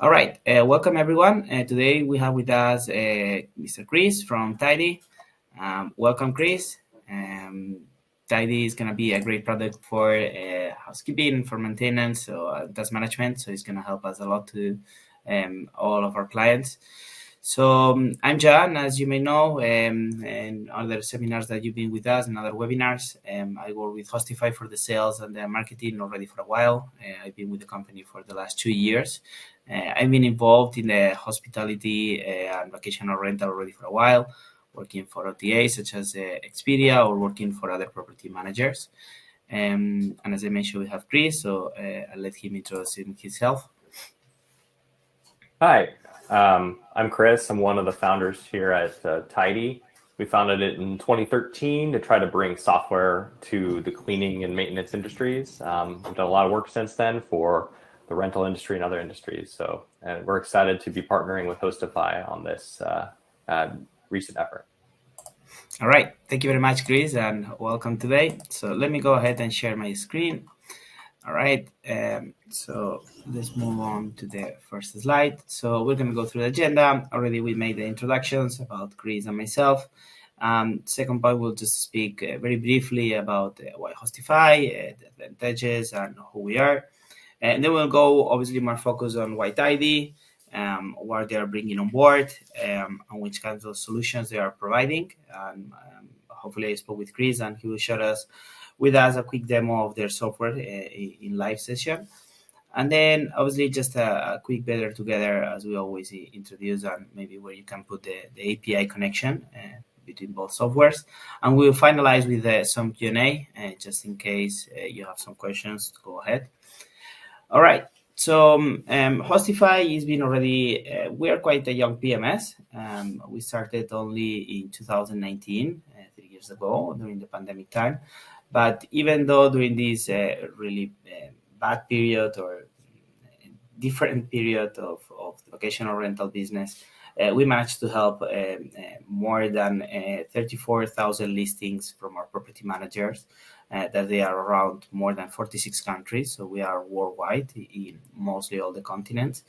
All right, welcome everyone. Today we have with us Mr. Chris from TIDY. Welcome, Chris. TIDY is going to be a great product for housekeeping, for maintenance, so task management. So it's going to help us a lot to all of our clients. So I'm Joan, as you may know, and other seminars that you've been with us and other webinars. I work with Hostify for the sales and the marketing already for a while. I've been with the company for the last 2 years. I've been involved in the hospitality and vacational rental already for a while, working for OTAs such as Expedia or working for other property managers. And as I mentioned, we have Chris, so I'll let him introduce himself. Hi, I'm Chris. I'm one of the founders here at TIDY. We founded it in 2013 to try to bring software to the cleaning and maintenance industries. We've done a lot of work since then for the rental industry and other industries. And we're excited to be partnering with Hostify on this recent effort. All right, thank you very much, Chris, and welcome today. So let me go ahead and share my screen. All right, so let's move on to the first slide. So we're going to go through the agenda. Already we made the introductions about Chris and myself. Second part, we'll just speak very briefly about why Hostify, the advantages, and who we are. And then we'll go obviously more focus on why TIDY, what they are bringing on board, and which kinds of solutions they are providing. Hopefully I spoke with Chris and he will show us a quick demo of their software in live session. And then obviously just a quick better together as we always introduce, and maybe where you can put the API connection between both softwares. And we'll finalize with some Q&A just in case you have some questions. Go ahead. All right. So Hostify has been already, we are quite a young PMS. We started only in 2019, 3 years ago during the pandemic time. But even though during this really bad period or different period of the vacational rental business, we managed to help more than 34,000 listings from our property managers that they are around more than 46 countries. So we are worldwide in mostly all the continents.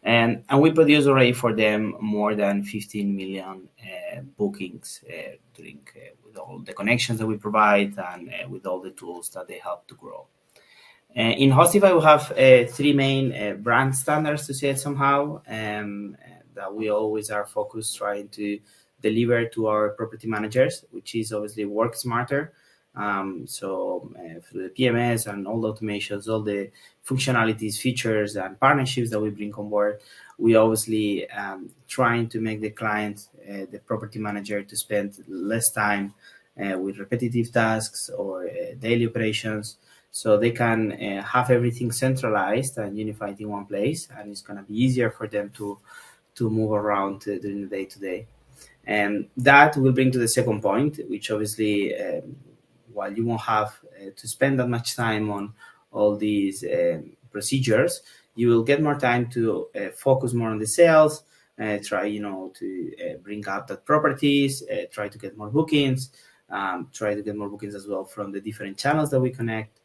And we produce already for them more than 15 million bookings during with all the connections that we provide and with all the tools that they help to grow. In Hostify, we have 3 main brand standards, to say it somehow, that we always are focused trying to deliver to our property managers, which is obviously work smarter. So through the PMS and all the automations, all the functionalities, features, and partnerships that we bring on board, we obviously trying to make the client, the property manager, to spend less time with repetitive tasks or daily operations, so they can have everything centralized and unified in one place, and it's going to be easier for them to move around during the day-to-day. And that will bring to the second point, which obviously while you won't have to spend that much time on all these procedures, you will get more time to focus more on the sales, try, to bring up the properties, try to get more bookings, try to get more bookings as well from the different channels that we connect.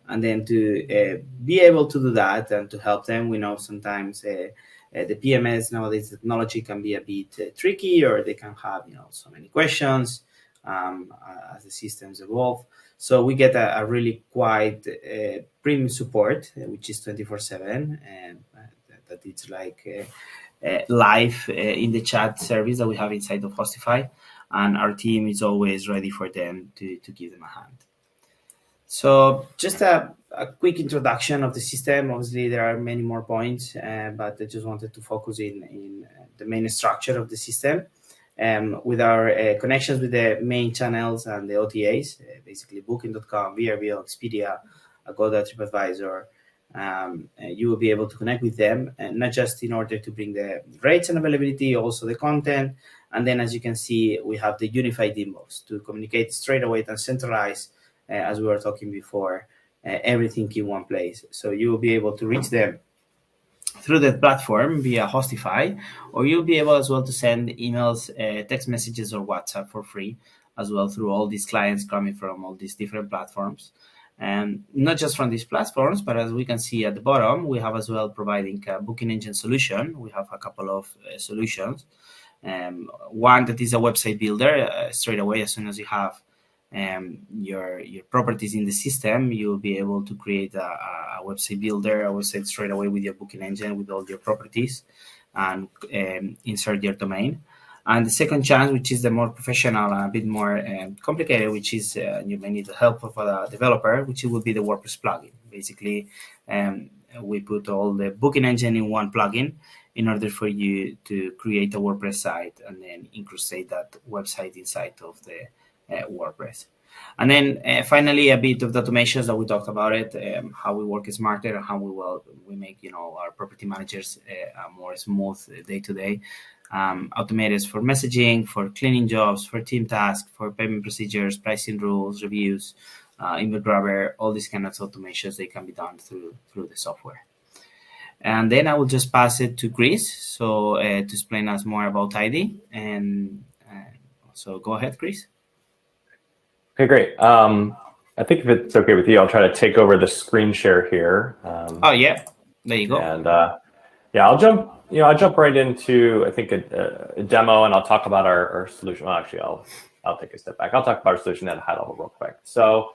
And then to be able to do that and to help them, we know sometimes the PMS nowadays technology can be a bit tricky, or they can have, so many questions as the systems evolve. So we get a really quite premium support, which is 24/7, and that it's like live in the chat service that we have inside of Hostify, and our team is always ready for them to give them a hand. So just a quick introduction of the system. Obviously, there are many more points, but I just wanted to focus in the main structure of the system. With our connections with the main channels and the OTAs, basically Booking.com, VRBO, Expedia, Agoda, TripAdvisor, you will be able to connect with them, and not just in order to bring the rates and availability, also the content. And then, as you can see, we have the unified inbox to communicate straight away and centralize, as we were talking before, everything in one place. So you will be able to reach them through the platform via Hostify, or you'll be able as well to send emails, text messages, or WhatsApp for free as well through all these clients coming from all these different platforms. And not just from these platforms, but as we can see at the bottom, we have as well providing a booking engine solution. We have a couple of solutions. One that is a website builder. Straight away, as soon as you have your properties in the system, you'll be able to create a website builder, a website straight away with your booking engine, with all your properties, and insert your domain. And the second chance, which is the more professional and a bit more complicated, which is you may need the help of a developer, which will be the WordPress plugin. Basically, we put all the booking engine in one plugin in order for you to create a WordPress site and then incrustate that website inside of the WordPress. And then finally, a bit of the automations that we talked about it, how we work smarter and how we make our property managers more smooth day to day. Automated for messaging, for cleaning jobs, for team tasks, for payment procedures, pricing rules, reviews, email grabber, all these kind of automations, they can be done through the software. And then I will just pass it to Chris, so to explain us more about TIDY. And so go ahead, Chris. Okay, great. I think if it's okay with you, I'll try to take over the screen share here. Oh yeah, there you go. And yeah, I'll jump right into, I think, a demo, and I'll talk about our solution. Well, actually, I'll take a step back. I'll talk about our solution at a high level real quick. So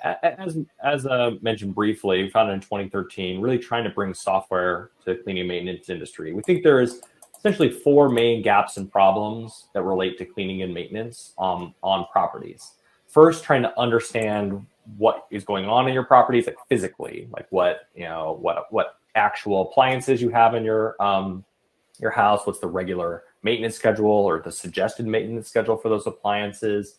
as mentioned briefly, we founded in 2013, really trying to bring software to the cleaning and maintenance industry. We think there is essentially 4 main gaps and problems that relate to cleaning and maintenance on properties. First, trying to understand what is going on in your properties, like physically, like what actual appliances you have in your house, what's the regular maintenance schedule or the suggested maintenance schedule for those appliances.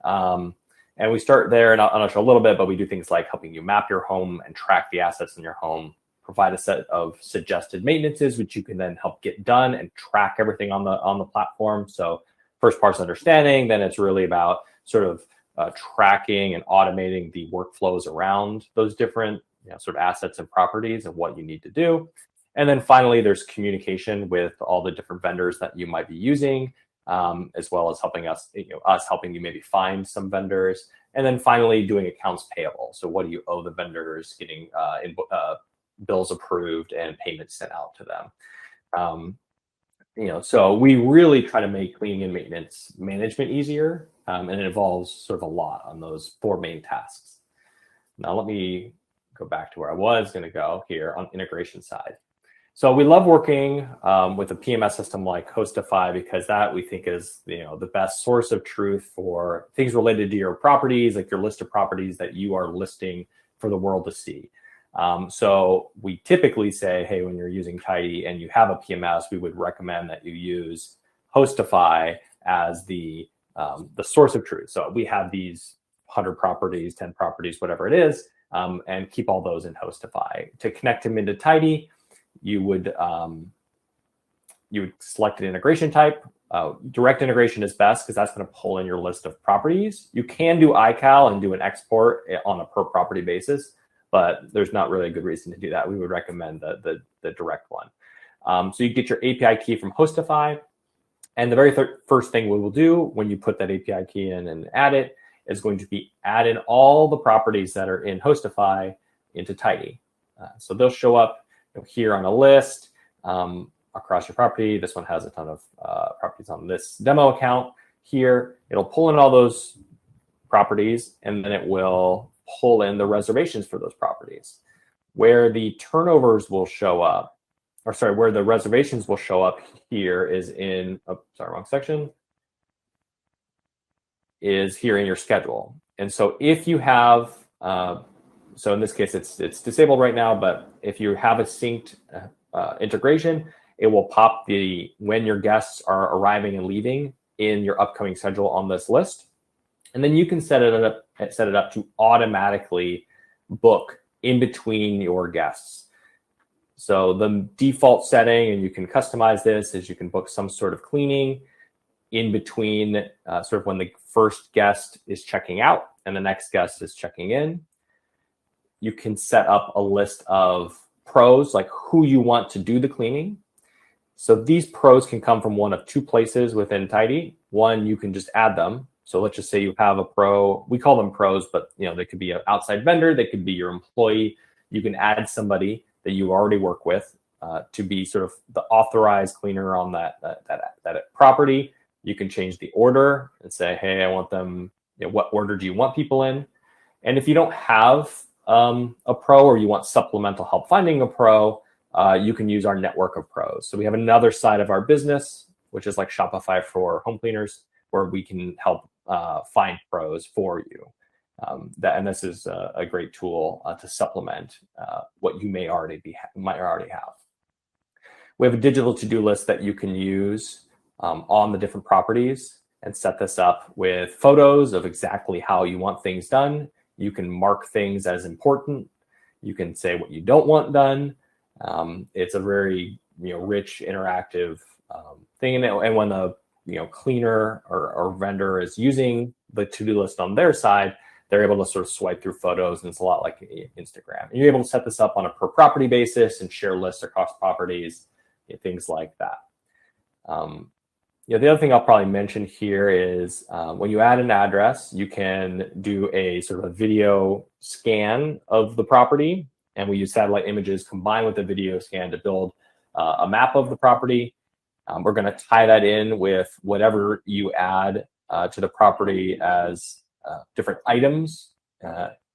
And we start there, and I'll show a little bit, but we do things like helping you map your home and track the assets in your home, provide a set of suggested maintenances, which you can then help get done and track everything on the platform. So first part's understanding, then it's really about sort of tracking and automating the workflows around those different sort of assets and properties and what you need to do. And then finally, there's communication with all the different vendors that you might be using, as well as helping us helping you maybe find some vendors. And then finally, doing accounts payable. So what do you owe the vendors, getting bills approved and payments sent out to them. So we really try to make cleaning and maintenance management easier, and it involves sort of a lot on those 4 main tasks. Now let me go back to where I was going to go here on integration side. So we love working with a PMS system like Hostify, because that we think is the best source of truth for things related to your properties, like your list of properties that you are listing for the world to see. So we typically say, hey, when you're using TIDY and you have a PMS, we would recommend that you use Hostify as the source of truth. So we have these 100 properties, 10 properties, whatever it is, and keep all those in Hostify. To connect them into TIDY, you would select an integration type. Direct integration is best because that's going to pull in your list of properties. You can do iCal and do an export on a per property basis, but there's not really a good reason to do that. We would recommend the direct one. So you get your API key from Hostify, and the very first thing we will do when you put that API key in and add it is going to be add in all the properties that are in Hostify into TIDY. So they'll show up here on a list across your property. This one has a ton of properties on this demo account here. It'll pull in all those properties, and then it will pull in the reservations for those properties. Where the turnovers will show up, where the reservations will show up here is in, wrong section, is here in your schedule. And so if you have, so in this case, it's disabled right now, but if you have a synced integration, it will pop when your guests are arriving and leaving in your upcoming schedule on this list. And then you can set it up to automatically book in between your guests. So the default setting, and you can customize this, is you can book some sort of cleaning in between sort of when the first guest is checking out and the next guest is checking in. You can set up a list of pros, like who you want to do the cleaning. So these pros can come from one of 2 places within TIDY. One, you can just add them. So let's just say you have a pro, we call them pros, but they could be an outside vendor, they could be your employee. You can add somebody that you already work with to be sort of the authorized cleaner on that property. You can change the order and say, hey, I want them, what order do you want people in? And if you don't have a pro, or you want supplemental help finding a pro, you can use our network of pros. So we have another side of our business, which is like Shopify for home cleaners, where we can help find pros for you. And this is a great tool to supplement what you might already have. We have a digital to-do list that you can use on the different properties and set this up with photos of exactly how you want things done. You can mark things as important. You can say what you don't want done. It's a very rich, interactive thing. And when the cleaner or vendor is using the to-do list on their side, they're able to sort of swipe through photos, and it's a lot like Instagram. And you're able to set this up on a per property basis and share lists across properties, things like that. The other thing I'll probably mention here is when you add an address, you can do a sort of a video scan of the property, and we use satellite images combined with a video scan to build a map of the property. We're going to tie that in with whatever you add to the property as different items.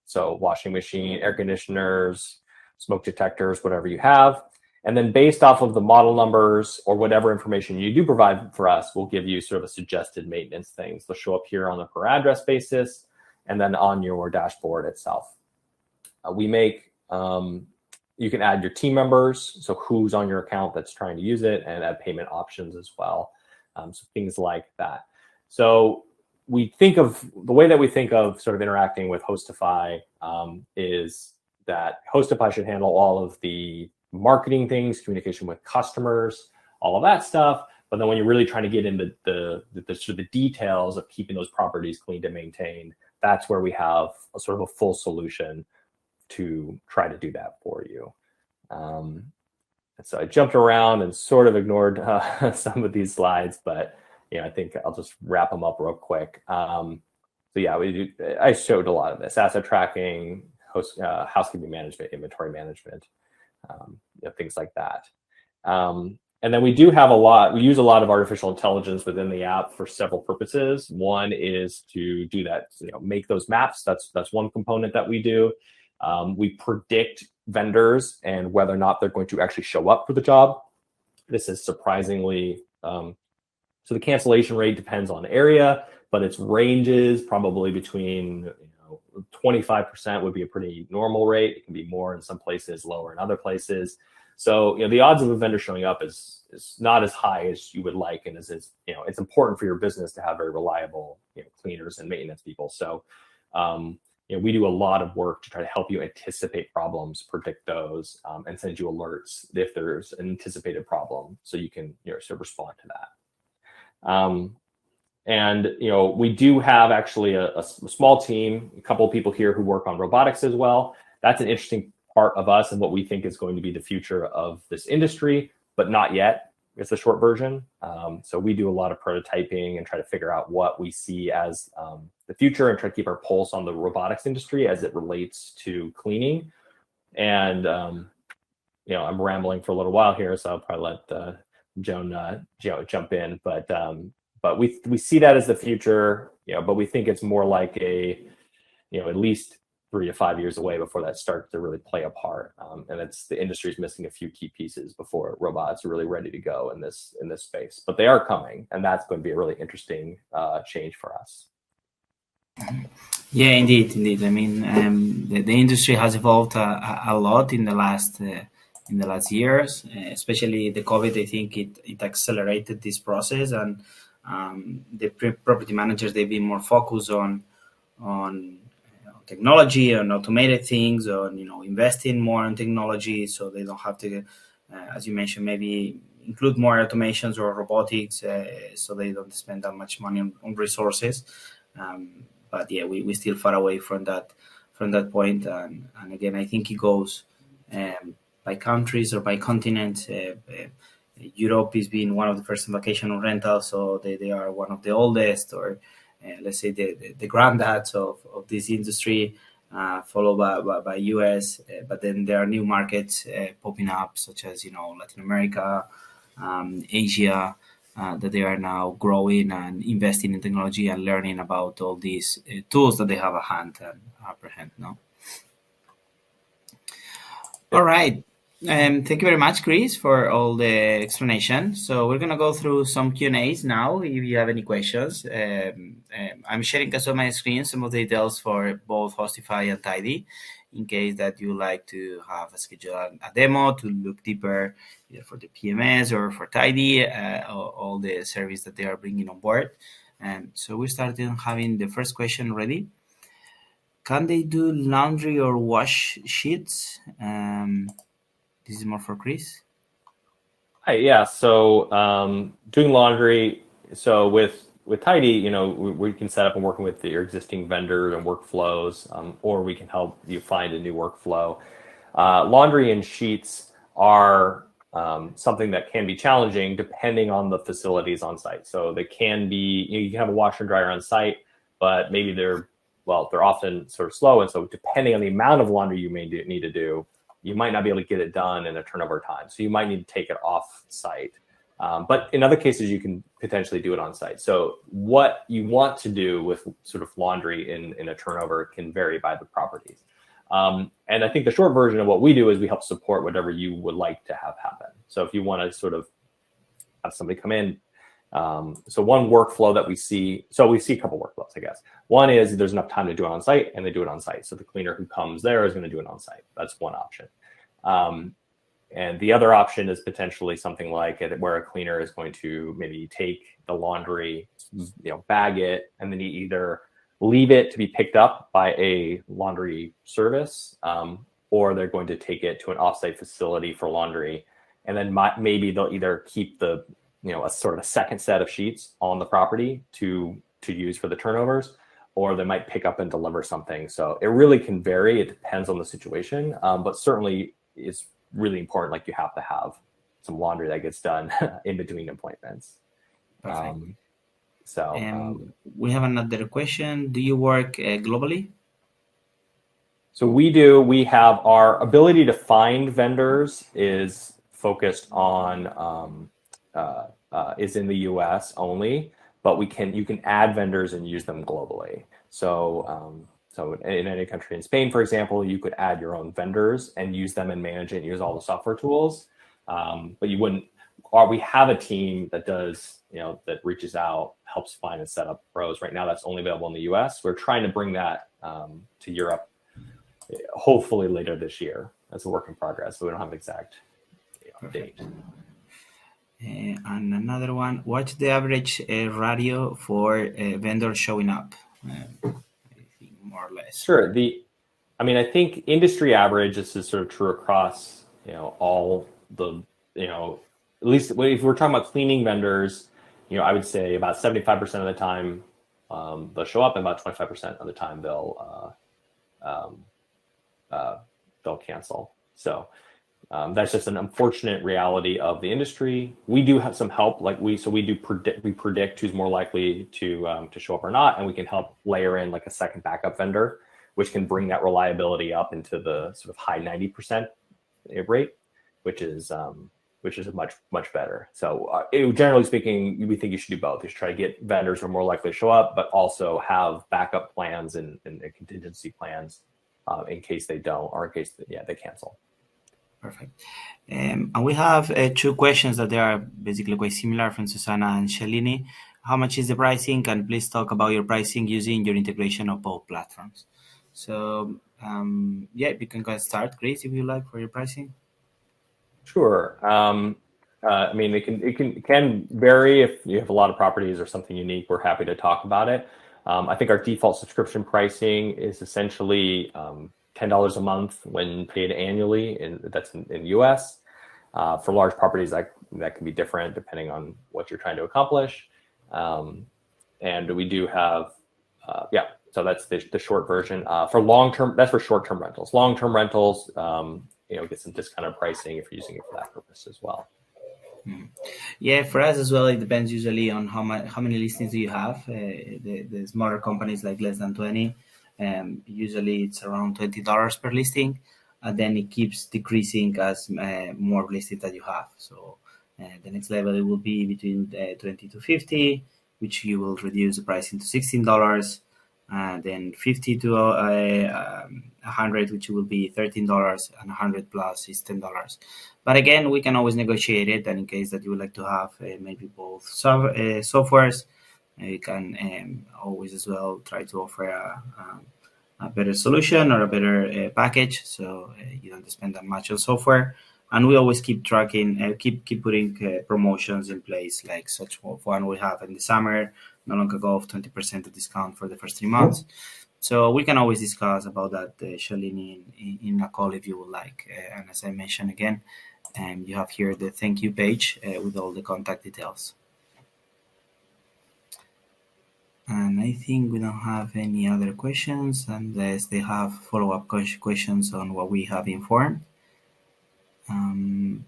So washing machine, air conditioners, smoke detectors, whatever you have. And then based off of the model numbers or whatever information you do provide for us, we'll give you sort of a suggested maintenance things. They'll show up here on the per address basis and then on your dashboard itself. We make, you can add your team members, so who's on your account that's trying to use it, and add payment options as well. So things like that. So we think of, the way that we think of sort of interacting with Hostify is that Hostify should handle all of the marketing things, communication with customers, all of that stuff. But then when you're really trying to get into the sort of the details of keeping those properties clean and maintained, that's where we have a sort of a full solution to try to do that for you. And so I jumped around and sort of ignored some of these slides, but I think I'll just wrap them up real quick. So yeah, I showed a lot of this: asset tracking, housekeeping management, inventory management, things like that. And then we use a lot of artificial intelligence within the app for several purposes. One is to do that, make those maps. That's one component that we do. We predict vendors and whether or not they're going to actually show up for the job. This is surprisingly, so the cancellation rate depends on area, but its ranges probably between 25% would be a pretty normal rate. It can be more in some places, lower in other places. So the odds of a vendor showing up is not as high as you would like, and it's important for your business to have very reliable cleaners and maintenance people. So we do a lot of work to try to help you anticipate problems, predict those, and send you alerts if there's an anticipated problem, so you can sort of respond to that. And we do have actually a small team, a couple of people here who work on robotics as well. That's an interesting part of us and what we think is going to be the future of this industry, but not yet. It's the short version. So we do a lot of prototyping and try to figure out what we see as the future, and try to keep our pulse on the robotics industry as it relates to cleaning. And I'm rambling for a little while here, so I'll probably let Joan jump in. But we see that as the future, but we think it's more like at least 3 to 5 years away before that starts to really play a part. And the industry's missing a few key pieces before robots are really ready to go in this space. But they are coming, and that's going to be a really interesting change for us. Yeah, indeed. I mean, the industry has evolved a lot in the last years, especially the COVID. I think it accelerated this process, and the property managers, they've been more focused on technology, on automated things, on investing more in technology, so they don't have to, as you mentioned, maybe include more automations or robotics, so they don't spend that much money on resources. But yeah, we still far away from that point. And again, I think it goes by countries or by continent. Europe is being one of the first in vacation rentals, so they are one of the oldest. Or let's say the granddads of this industry, followed by US. But then there are new markets popping up, such as Latin America, Asia, that they are now growing and investing in technology and learning about all these tools that they have at hand and apprehend. No. All right. Thank you very much, Chris, for all the explanation. So we're gonna go through some Q&As now. If you have any questions, I'm sharing also on my screen some of the details for both Hostify and Tidy, in case that you like to have a schedule a demo to look deeper, either for the PMS or for Tidy, all the service that they are bringing on board. So we started having the first question ready. Can they do laundry or wash sheets? This is more for Chris. Hi, yeah. So doing laundry. So with Tidy, we can set up and working with your existing vendor and workflows, or we can help you find a new workflow. Laundry and sheets are something that can be challenging depending on the facilities on site. So they can be, you can have a washer and dryer on site, but maybe they're often sort of slow. And so depending on the amount of laundry you may need to do, you might not be able to get it done in a turnover time. So you might need to take it off site. But in other cases, you can potentially do it on site. So what you want to do with sort of laundry in a turnover can vary by the properties. And I think the short version of what we do is we help support whatever you would like to have happen. So if you want to sort of have somebody come in, so one workflow that we see a couple workflows, I guess. One is there's enough time to do it on site, and they do it on site. So the cleaner who comes there is going to do it on site. That's one option. And the other option is potentially something like where a cleaner is going to maybe take the laundry, bag it, and then you either leave it to be picked up by a laundry service, or they're going to take it to an offsite facility for laundry. And then maybe they'll either keep a sort of a second set of sheets on the property to use for the turnovers, or they might pick up and deliver something. So it really can vary. It depends on the situation, but certainly it's really important. Like you have to have some laundry that gets done in between appointments. Perfect. We have another question. Do you work globally? So we do. We have our ability to find vendors is focused on is in the U.S. only, but you can add vendors and use them globally. So in any country, in Spain, for example, you could add your own vendors and use them and manage it and use all the software tools. But you wouldn't. Or we have a team that does, that reaches out, helps find and set up pros. Right now, that's only available in the U.S. We're trying to bring that to Europe, hopefully later this year. That's a work in progress, so we don't have an exact date. And another one, what's the average radio for vendors showing up? More or less. Sure. I think industry average, this is sort of true across, all the, at least if we're talking about cleaning vendors, I would say about 75% of the time they'll show up, and about 25% of the time they'll cancel. So that's just an unfortunate reality of the industry. We do have some help, we predict who's more likely to show up or not, and we can help layer in like a second backup vendor, which can bring that reliability up into the sort of high 90% rate, which is much better. So generally speaking, we think you should do both. You should try to get vendors who are more likely to show up, but also have backup plans and contingency plans in case they don't, or in case they cancel. Perfect. And we have two questions that they are basically quite similar from Susana and Shalini. How much is the pricing? And please talk about your pricing using your integration of both platforms. So you can go start, Chris, if you like, for your pricing. Sure. It can vary if you have a lot of properties or something unique. We're happy to talk about it. I think our default subscription pricing is essentially $10 a month when paid annually, and that's in US. For large properties, that can be different depending on what you're trying to accomplish. And we do have, so that's the short version. For long-term, that's for short-term rentals. Long-term rentals, get some discounted pricing if you're using it for that purpose as well. Yeah, for us as well, it depends usually on how many listings do you have. The smaller companies like less than 20, usually it's around $20 per listing, and then it keeps decreasing as more listings that you have. So the next level it will be between 20 to 50, which you will reduce the pricing to $16. Then 50 to 100, which will be $13, and 100 plus is $10. But again, we can always negotiate it, and in case that you would like to have maybe both softwares, you can always as well try to offer a better solution or a better package, so you don't spend that much on software. And we always keep tracking, keep putting promotions in place, like such one we have in the summer, not long ago, of 20% of discount for the first 3 months. So we can always discuss about that, Shalini, in a call if you would like. And as I mentioned again, you have here the thank you page with all the contact details. And I think we don't have any other questions unless they have follow-up questions on what we have informed. In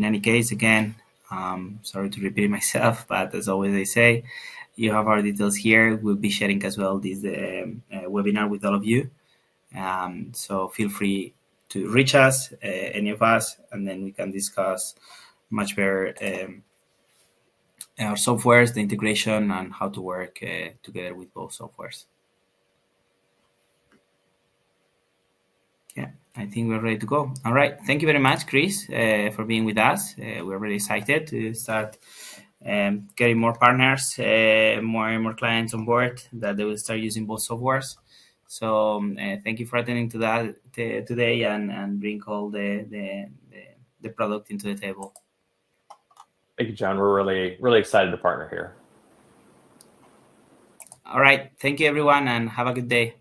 any case, again, sorry to repeat myself, but as always I say, you have our details here. We'll be sharing as well this webinar with all of you. So feel free to reach us, any of us, and then we can discuss much better our softwares, the integration, and how to work together with both softwares. Yeah, I think we're ready to go. All right. Thank you very much, Chris, for being with us. We're really excited to start getting more partners, more and more clients on board that they will start using both softwares. So thank you for attending to that today and bring all the product into the table. Thank you, Joan. We're really excited to partner here. All right. Thank you, everyone, and have a good day.